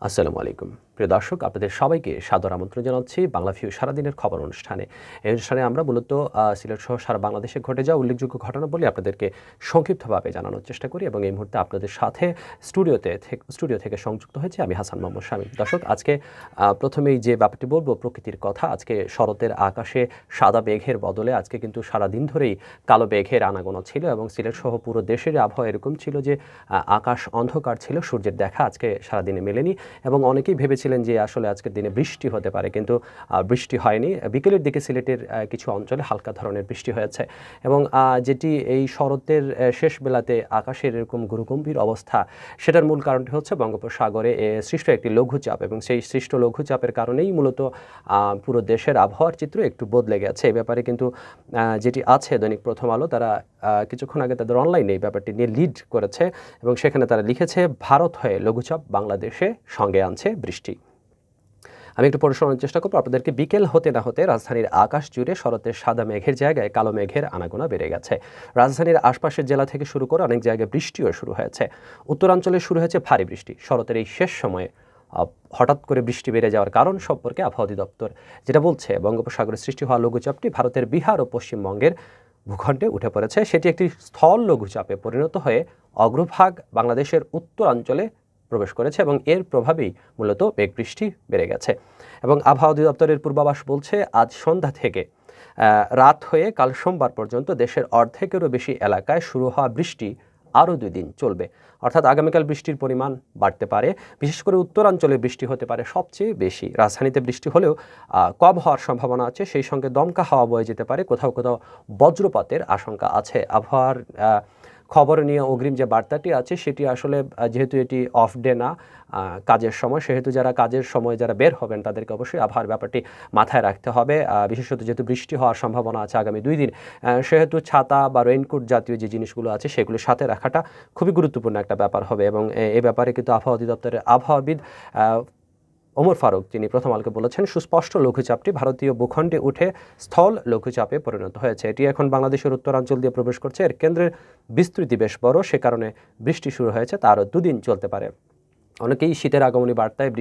আসসালামু আলাইকুম প্রিয় দর্শক, আপনাদের সবাইকে সাদর আমন্ত্রণ জানাচ্ছি বাংলা ভিউ সারাদিনের খবর অনুষ্ঠানে। এই অনুষ্ঠানে আমরা মূলত সিলেট সহ সারা বাংলাদেশে ঘটে যাওয়া উল্লেখযোগ্য ঘটনা বলে আপনাদেরকে সংক্ষিপ্তভাবে জানানোর চেষ্টা করি এবং এই মুহূর্তে আপনাদের সাথে স্টুডিও থেকে সংযুক্ত হয়েছে আমি হাসান মোহাম্মদ শামীম। দর্শক, আজকে প্রথমেই যে ব্যাপারটি বলবো প্রকৃতির কথা। আজকে শরতের আকাশে সাদা মেঘের বদলে আজকে কিন্তু সারাদিন ধরেই কালো মেঘের আনাগোনা ছিল এবং সিলেট সহ পুরো দেশের আবহাওয়া এরকম ছিল যে আকাশ অন্ধকার ছিল, সূর্যের দেখা আজকে সারাদিনে মেলেনি এবং অনেকেই ভেবেছিলেন যে আসলে আজকের দিনে বৃষ্টি হতে পারে, কিন্তু বৃষ্টি হয়নি। বিকেলের দিকে সিলেটের কিছু অঞ্চলে হালকা ধরনের বৃষ্টি হয়েছে এবং যেটি এই শরতের শেষ বেলাতে আকাশের এরকম গুরুগম্ভীর অবস্থা, সেটার মূল কারণটি হচ্ছে বঙ্গোপসাগরে সৃষ্ট একটি লঘুচাপ এবং সেই সৃষ্ট লঘুচাপের কারণেই মূলত পুরো দেশের আবহাওয়ার চিত্র একটু বদলে গেছে। এই ব্যাপারে কিন্তু যেটি আছে দৈনিক প্রথম আলো, তারা কিছুক্ষণ আগে তাদের অনলাইনে এই ব্যাপারটি নিয়ে লিড করেছে এবং সেখানে তারা লিখেছে, ভারত হয়ে লঘুচাপ বাংলাদেশে সঙ্গে আনছে বৃষ্টি। আমি একটু পড়ে শোনানোর চেষ্টা করবো আপনাদেরকে। বিকেল হতে না হতে রাজধানীর আকাশ জুড়ে শরতের সাদা মেঘের জায়গায় কালো মেঘের আনাগোনা বেড়ে গেছে। রাজধানীর আশপাশের জেলা থেকে শুরু করে অনেক জায়গায় বৃষ্টিও শুরু হয়েছে। উত্তরাঞ্চলে শুরু হয়েছে ভারী বৃষ্টি। শরতের এই শেষ সময়ে হঠাৎ করে বৃষ্টি বেড়ে যাওয়ার কারণ সম্পর্কে আবহাওয়া অধিদপ্তর যেটা বলছে, বঙ্গোপসাগরে সৃষ্টি হওয়া লঘুচাপটি ভারতের বিহার ও পশ্চিমবঙ্গের ভূখণ্ডে উঠে পড়েছে। সেটি একটি স্থল লঘুচাপে পরিণত হয়ে অগ্রভাগ বাংলাদেশের উত্তরাঞ্চলে প্রবেশ করেছে এবং এর প্রভাবেই মূলত মেঘ বৃষ্টি বেড়ে গেছে। এবং আবহাওয়া অধিদপ্তরের পূর্বাভাস বলছে, আজ সন্ধ্যা থেকে রাত হয়ে কাল সোমবার পর্যন্ত দেশের অর্ধেকেরও বেশি এলাকায় শুরু হওয়া বৃষ্টি আরও 2 দিন চলবে। অর্থাৎ আগামীকাল বৃষ্টির পরিমাণ বাড়তে পারে। বিশেষ করে উত্তরাঞ্চলে বৃষ্টি হতে পারে সবচেয়ে বেশি। রাজধানীতে বৃষ্টি হলেও কম হওয়ার সম্ভাবনা আছে, সেই সঙ্গে দমকা হাওয়া বয়ে যেতে পারে, কোথাও কোথাও বজ্রপাতের আশঙ্কা আছে। আবহাওয়ার খবর নিয়ে অগ্রিম যে বার্তাটি আছে সেটি আসলে যেহেতু এটি অফ ডে না, কাজের সময়, সেহেতু যারা কাজের সময় যারা বের হবেন তাদেরকে অবশ্যই আবহাওয়ার ব্যাপারটি মাথায় রাখতে হবে। বিশেষত যেহেতু বৃষ্টি হওয়ার সম্ভাবনা আছে আগামী 2 দিন, সেহেতু ছাতা বা রেইনকোট জাতীয় যে জিনিসগুলো আছে সেগুলো সাথে রাখাটা খুবই গুরুত্বপূর্ণ একটা ব্যাপার হবে। এবং এ ব্যাপারে কিন্তু আবহাওয়া অধিদপ্তরের আবহাওয়াবিদ ওমর ফারুক তিনি প্রথম আলোকে বলেছেন, সুস্পষ্ট লঘুচাপটি ভারতীয় ভূখণ্ডে উঠে স্থল লঘুচাপে পরিণত হয়েছে। এটি এখন বাংলাদেশের উত্তরাঞ্চল দিয়ে প্রবেশ করছে। এর কেন্দ্রের বিস্তৃতি বেশ বড়, সে কারণে বৃষ্টি শুরু হয়েছে, তা আরও 2 দিন চলতে পারে। অনেকেই শীতের আগমনী বার্তায়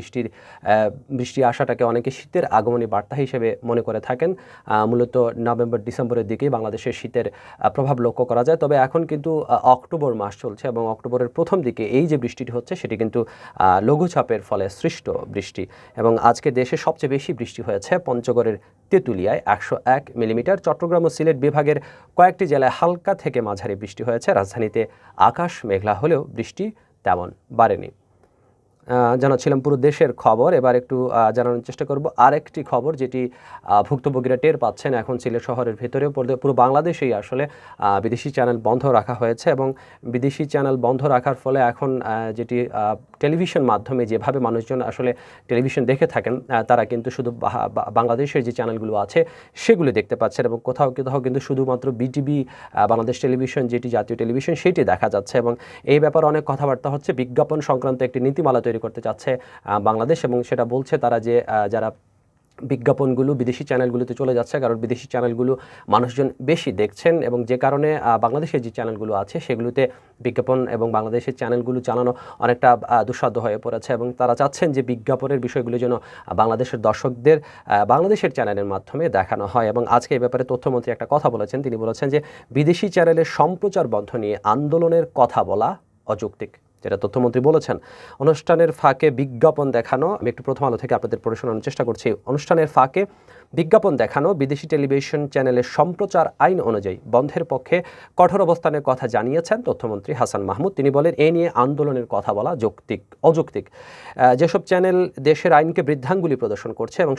বৃষ্টি আসাটাকে অনেকে শীতের আগমনী বার্তা হিসেবে মনে করে থাকেন। মূলত নভেম্বর ডিসেম্বরের দিকেই বাংলাদেশের শীতের প্রভাব লক্ষ্য করা যায়। তবে এখন কিন্তু অক্টোবর মাস চলছে এবং অক্টোবরের প্রথম দিকে এই যে বৃষ্টিটি হচ্ছে সেটি কিন্তু লঘুচাপের ফলে সৃষ্ট বৃষ্টি। এবং আজকে দেশে সবচেয়ে বেশি বৃষ্টি হয়েছে পঞ্চগড়ের তেঁতুলিয়ায় 101 মিলিমিটার। চট্টগ্রাম ও সিলেট বিভাগের কয়েকটি জেলায় হালকা থেকে মাঝারি বৃষ্টি হয়েছে। রাজধানীতে আকাশ মেঘলা হলেও বৃষ্টি তেমন বাড়েনি। জানাচ্ছিলাম পুরো দেশের খবর। এবার একটু জানানোর চেষ্টা করব আরেকটি খবর, যেটি ভুক্তভোগীরা টের পাচ্ছেন। এখন সিলেট শহরের ভেতরেও পুরো বাংলাদেশেই আসলে বিদেশি চ্যানেল বন্ধ রাখা হয়েছে এবং বিদেশি চ্যানেল বন্ধ রাখার ফলে এখন যেটি টেলিভিশন মাধ্যমে যেভাবে মানুষজন আসলে টেলিভিশন দেখে থাকেন, তারা কিন্তু শুধু বাংলাদেশের যে চ্যানেলগুলো আছে সেগুলো দেখতে পাচ্ছেন এবং কোথাও কোথাও কিন্তু শুধুমাত্র বিটিভি বাংলাদেশ টেলিভিশন, যেটি জাতীয় টেলিভিশন, সেটি দেখা যাচ্ছে। এবং এই ব্যাপারে অনেক কথাবার্তা হচ্ছে। বিজ্ঞাপন সংক্রান্ত একটি নীতিমালা তৈরি করতে চাচ্ছে বাংলাদেশ এবং সেটা বলছে তারা যে যারা বিজ্ঞাপনগুলো বিদেশি চ্যানেলগুলোতে চলে যাচ্ছে, কারণ বিদেশি চ্যানেলগুলো মানুষজন বেশি দেখছেন এবং যে কারণে বাংলাদেশের যে চ্যানেলগুলো আছে সেগুলোতে বিজ্ঞাপন এবং বাংলাদেশের চ্যানেলগুলো চালানো অনেকটা দুঃসাধ্য হয়ে পড়েছে এবং তারা চাচ্ছেন যে বিজ্ঞাপনের বিষয়গুলো যেন বাংলাদেশের দর্শকদের বাংলাদেশের চ্যানেলের মাধ্যমে দেখানো হয়। এবং আজকে এই ব্যাপারে তথ্যমন্ত্রী একটা কথা বলেছেন। তিনি বলেছেন যে বিদেশি চ্যানেলের সম্প্রচার বন্ধ নিয়ে আন্দোলনের কথা বলা অযৌক্তিক, যেটা তথ্যমন্ত্রী বলেছেন। অনুষ্ঠানের ফাঁকে বিজ্ঞাপন দেখানো, আমি একটু প্রথম আলো থেকে আপনাদের পড়ে শোনানোর চেষ্টা করছি। অনুষ্ঠানের ফাঁকে বিজ্ঞাপন দেখানো বিদেশি টেলিভিশন চ্যানেলের সম্প্রচার আইন অনুযায়ী বন্ধের পক্ষে কঠোর অবস্থানের কথা জানিয়েছেন তথ্যমন্ত্রী হাসান মাহমুদ। তিনি বলেন, এ নিয়ে আন্দোলনের কথা বলা অযৌক্তিক। যেসব চ্যানেল দেশের আইনকে বৃদ্ধাঙ্গুলি প্রদর্শন করছে এবং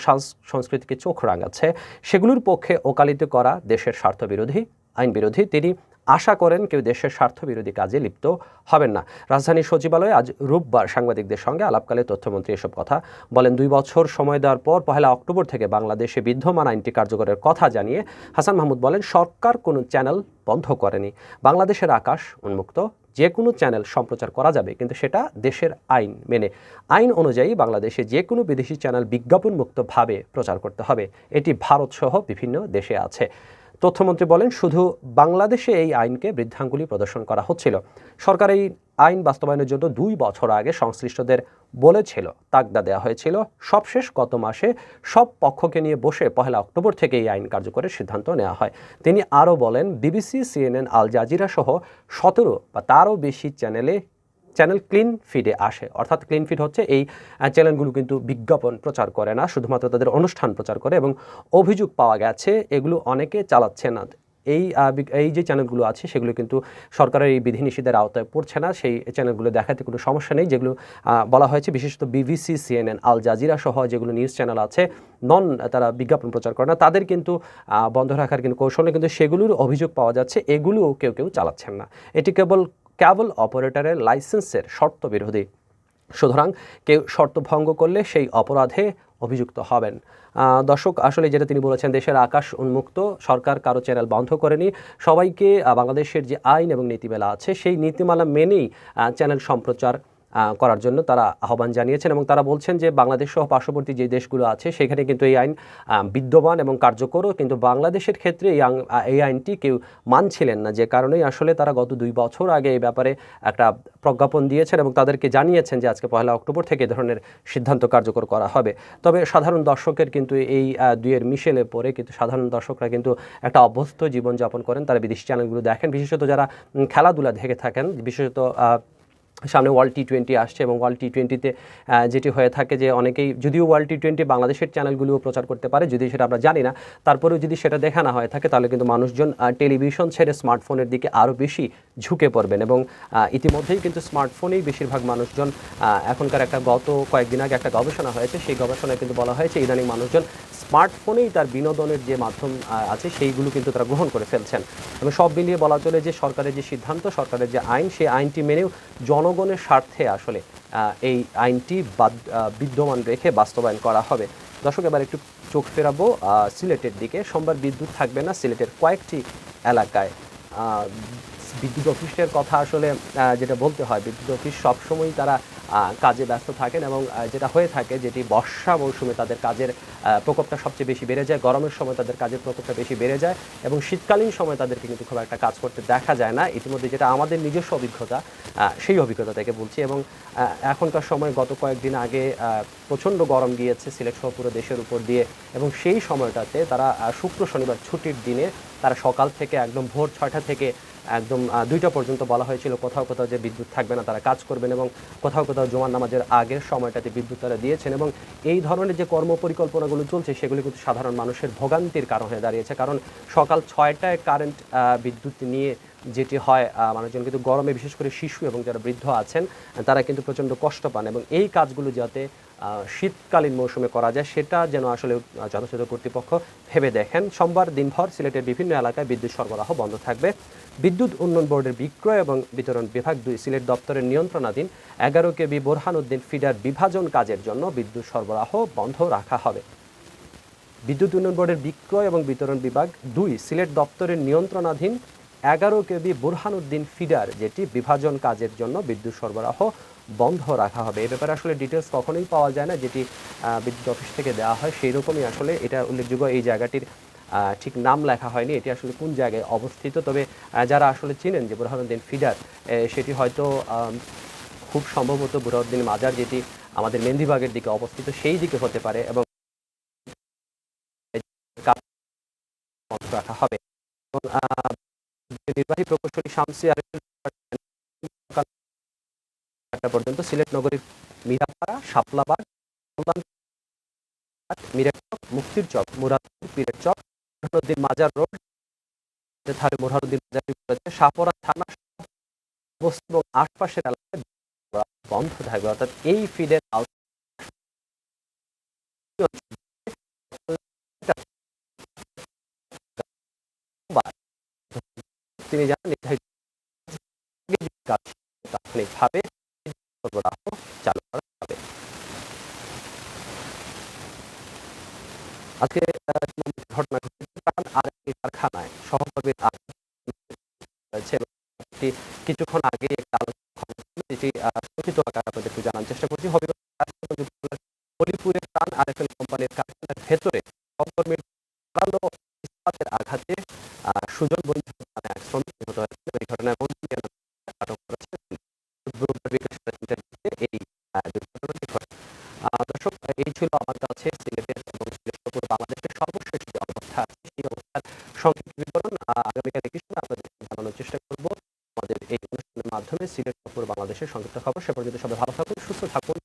সংস্কৃতিকে চোখ রাঙাচ্ছে, সেগুলোর পক্ষে ওকালতি করা দেশের স্বার্থবিরোধী, আইন বিরোধী। তিনি আশা করেন কেউ দেশের স্বার্থবিরোধী কাজে লিপ্ত হবেন না। রাজধানীর সচিবালয়ে আজ রোববার সাংবাদিকদের সঙ্গে আলাপকালে তথ্যমন্ত্রী এসব কথা বলেন। 2 বছর সময় দেওয়ার পর 1 অক্টোবর থেকে বাংলাদেশে বিদ্যমান আইনটি কার্যকরের কথা জানিয়ে হাসান মাহমুদ বলেন, সরকার কোনো চ্যানেল বন্ধ করেনি। বাংলাদেশের আকাশ উন্মুক্ত, যে কোনো চ্যানেল সম্প্রচার করা যাবে, কিন্তু সেটা দেশের আইন মেনে। আইন অনুযায়ী বাংলাদেশে যে কোনো বিদেশি চ্যানেল বিজ্ঞাপনমুক্তভাবে প্রচার করতে হবে। এটি ভারতসহ বিভিন্ন দেশে আছে। তথ্যমন্ত্রী বলেন, শুধু বাংলাদেশে এই আইনকে বৃদ্ধাঙ্গুলি প্রদর্শন করা হচ্ছিল। সরকার এই আইন বাস্তবায়নের জন্য 2 বছর আগে সংশ্লিষ্টদের বলেছিল, তাগদা দেওয়া হয়েছিল। সবশেষ গত মাসে সব পক্ষকে নিয়ে বসে 1 অক্টোবর থেকে এই আইন কার্যকরের সিদ্ধান্ত নেওয়া হয়। তিনি আরও বলেন, বিবিসি, CNN, আল জাজিরা সহ 17 বা তারও বেশি চ্যানেল ক্লিন ফিডে আসে। অর্থাৎ ক্লিন ফিড হচ্ছে এই চ্যানেলগুলো কিন্তু বিজ্ঞাপন প্রচার করে না, শুধুমাত্র তাদের অনুষ্ঠান প্রচার করে, এবং অভিযোগ পাওয়া গেছে এগুলো অনেকে চালাচ্ছে না। এই যে চ্যানেলগুলো আছে সেগুলো কিন্তু সরকারের এই বিধিনিষেধের আওতায় পড়ছে না। সেই চ্যানেলগুলো দেখাতে কোনো সমস্যা নেই, যেগুলো বলা হয়েছে বিশেষত বিবিসি, CNN, আল জাজিরা সহ যেগুলো নিউজ চ্যানেল আছে তারা বিজ্ঞাপন প্রচার করে না, তাদের কিন্তু বন্ধ রাখার কিন্তু কৌশলে কিন্তু সেগুলোর অভিযোগ পাওয়া যাচ্ছে, এগুলোও কেউ চালাচ্ছেন না। এটি কেবল অপারেটরের লাইসেন্সের শর্ত বিরোধী, সুতরাং কেউ শর্ত ভঙ্গ করলে সেই অপরাধে অভিযুক্ত হবেন। দর্শক, আসলে যেটা তিনি বলেছেন, দেশের আকাশ উন্মুক্ত, সরকার কারো চ্যানেল বন্ধ করেনি, সবাইকে বাংলাদেশের যে আইন এবং নীতিমালা আছে সেই নীতিমালা মেনেই চ্যানেল সম্প্রচার করার জন্য তারা আহ্বান জানিয়েছেন, এবং তারা বলছেন যে বাংলাদেশ সহ পার্শ্ববর্তী যে দেশগুলো আছে সেখানে কিন্তু এই আইন বিদ্যমান এবং কার্যকরও, কিন্তু বাংলাদেশের ক্ষেত্রে এই আইনটি কেউ মানছিলেন না, যে কারণেই আসলে তারা গত 2 বছর আগে এই ব্যাপারে একটা প্রজ্ঞাপন দিয়েছেন এবং তাদেরকে জানিয়েছেন যে আজকে 1 অক্টোবর থেকে এ ধরনের সিদ্ধান্ত কার্যকর করা হবে। তবে সাধারণ দর্শকের কিন্তু এই দুইয়ের মিশেলে পড়ে কিন্তু সাধারণ দর্শকরা কিন্তু একটা অভ্যস্ত জীবনযাপন করেন, তারা বিদেশি চ্যানেলগুলো দেখেন, বিশেষত যারা খেলাধুলা দেখে থাকেন, বিশেষত সামনে ওয়ার্ল্ড টি-20 আসছে, এবং ওয়ার্ল্ড টি-20তে যেটি হয়ে থাকে যে অনেকেই, যদিও ওয়ার্ল্ড টি-20 বাংলাদেশের চ্যানেলগুলোও প্রচার করতে পারে, যদি সেটা আমরা জানি না, তারপরেও যদি সেটা দেখা না হয়ে থাকে তাহলে কিন্তু মানুষজন টেলিভিশন ছেড়ে স্মার্টফোনের দিকে আরও বেশি ঝুঁকে পড়বেন, এবং ইতিমধ্যেই কিন্তু স্মার্টফোনেই বেশিরভাগ মানুষজন এখনকার গত কয়েকদিন আগে একটা গবেষণা হয়েছে, সেই গবেষণায় কিন্তু বলা হয়েছে ইদানিং মানুষজন স্মার্টফোনেই তার বিনোদনের যে মাধ্যম আছে সেইগুলো কিন্তু তারা গ্রহণ করে ফেলছেন। এবং সব মিলিয়ে বলা চলে যে সরকারের যে সিদ্ধান্ত, সরকারের যে আইন, সেই আইনটি মেনেও জনগণের স্বার্থে আসলে এই আইনটি বিদ্যমান রেখে বাস্তবায়ন করা হবে। দর্শক, এবার একটু চোখ ফেরাবো সিলেটের দিকে। সোমবার বিদ্যুৎ থাকবে না সিলেটের কয়েকটি এলাকায়। বিদ্যুৎ অফিসের কথা আসলে যেটা বলতে হয়, বিদ্যুৎ অফিস সবসময়ই তারা কাজে ব্যস্ত থাকেন, এবং যেটা হয়ে থাকে যেটি বর্ষা মৌসুমে তাদের কাজের প্রকোপটা সবচেয়ে বেশি বেড়ে যায়, গরমের সময় তাদের কাজের প্রকোপটা বেশি বেড়ে যায়, এবং শীতকালীন সময় তাদেরকে কিন্তু খুব একটা কাজ করতে দেখা যায় না। ইতিমধ্যে যেটা আমাদের নিজস্ব অভিজ্ঞতা, সেই অভিজ্ঞতা থেকে বলছি। এবং এখনকার সময় গত কয়েকদিন আগে প্রচণ্ড গরম গিয়েছে সিলেট সহ পুরো দেশের উপর দিয়ে, এবং সেই সময়টাতে তারা শুক্র শনিবার ছুটির দিনে তারা সকাল থেকে একদম ভোর 6টা থেকে একদম 2টা পর্যন্ত বলা হয়েছিল কোথাও যে বিদ্যুৎ থাকবে না, তারা কাজ করবেন, এবং কোথাও জুমার নামাজের আগের সময়টাতে বিদ্যুৎ তারা দিয়েছেন। এবং এই ধরনের যে কর্মপরিকল্পনাগুলো চলছে সেগুলি কিন্তু সাধারণ মানুষের ভোগান্তির কারণ হয়ে দাঁড়িয়েছে, কারণ সকাল 6টায় কারেন্ট বিদ্যুৎ নিয়ে যেটি হয়, মানুষজন কিন্তু গরমে, বিশেষ করে শিশু এবং যারা বৃদ্ধ আছেন তারা কিন্তু প্রচণ্ড কষ্ট পান, এবং এই কাজগুলো যাতে শীতকালীন মৌসুমে করা যায় সেটা যেন আসলে যথাযথ কর্তৃপক্ষ ভেবে দেখেন। সোমবার দিনভর সিলেটের বিভিন্ন এলাকায় বিদ্যুৎ সরবরাহ বন্ধ থাকবে। বিদ্যুৎ উন্নয়ন বোর্ডের বিক্রয় এবং বিতরণ বিভাগ 2 সিলেট দপ্তরের নিয়ন্ত্রণাধীন 11 কেবি বোরহানউদ্দিন ফিডার বিভাজন কাজের জন্য বিদ্যুৎ সরবরাহ বন্ধ রাখা হবে। বিদ্যুৎ উন্নয়ন বোর্ডের বিক্রয় এবং বিতরণ বিভাগ 2 সিলেট দপ্তরের নিয়ন্ত্রণাধীন 11 কেবি বোরহানউদ্দিন ফিডার যেটি বিভাজন কাজের জন্য বিদ্যুৎ সরবরাহ বন্ধ রাখা হবে। এ ব্যাপারে আসলে ডিটেলস কখনোই পাওয়া যায় না, যেটি বিদ্যুৎ অফিস থেকে দেওয়া হয় সেই রকমই আসলে এটা উল্লেখযোগ্য। এই জায়গাটির ঠিক নাম লেখা হয়নি, এটি আসলে কোন জায়গায় অবস্থিত। তবে যারা আসলে চিনেন যে বোরহানউদ্দিন ফিডার, সেটি হয়তো খুব সম্ভবত বোরহানউদ্দিন মাজার, যেটি আমাদের মেন্দিবাগের দিকে অবস্থিত, সেই দিকে হতে পারে, এবং বন্ধ রাখা হবে। এবং নির্বাহী প্রকৌশলী শামসী পর্যন্ত সিলেট নগরীর মিরাপাড়া, শাপলাবাগ, মিরাচক, মুক্তির চক, মুরাদপুর, পীরের চক, বোরহানউদ্দিন মাজার রোড, বোরহানউদ্দিন মাজার, শাহপরা থানা এবং আশপাশের এলাকায় বন্ধ থাকবে। অর্থাৎ এই ফিডের তিনি জানান নির্ধারিত তাৎক্ষণিকভাবে সরবরাহ চালু করা হবে। আজকে ঘটনা ঘটেছে আরেকটি কারখানায় সহকর্মীর হয়েছে, কিছুক্ষণ আগে একটা আলোচনা, যেটি সংক্ষিপ্ত আকারে আপনাদেরকে জানার চেষ্টা করছি। হবিপুরের প্রাণ আরএফএল কোম্পানির কারখানার ভেতরে সহকর্মীর ধারালো ইস্পাতের আঘাতে সুজন বন্ধু নামে এক শ্রমিক নিহত হয়েছে। এই ঘটনায় আটক করেছে দর্শক, এই ছিল আমার কাছে সিলেটের এবং সিলেট সহ বাংলাদেশের সর্বশেষ যে অবস্থা আছে সেই অবস্থার সংক্ষিপ্ত বিবরণ। আগামীকাল একই সময় আপনাদের জানানোর চেষ্টা করব আমাদের এই অনুষ্ঠানের মাধ্যমে সিলেট সহ বাংলাদেশের সংক্ষিপ্ত খবর। সে পর্যন্ত সবাই ভালো থাকুন, সুস্থ থাকুন।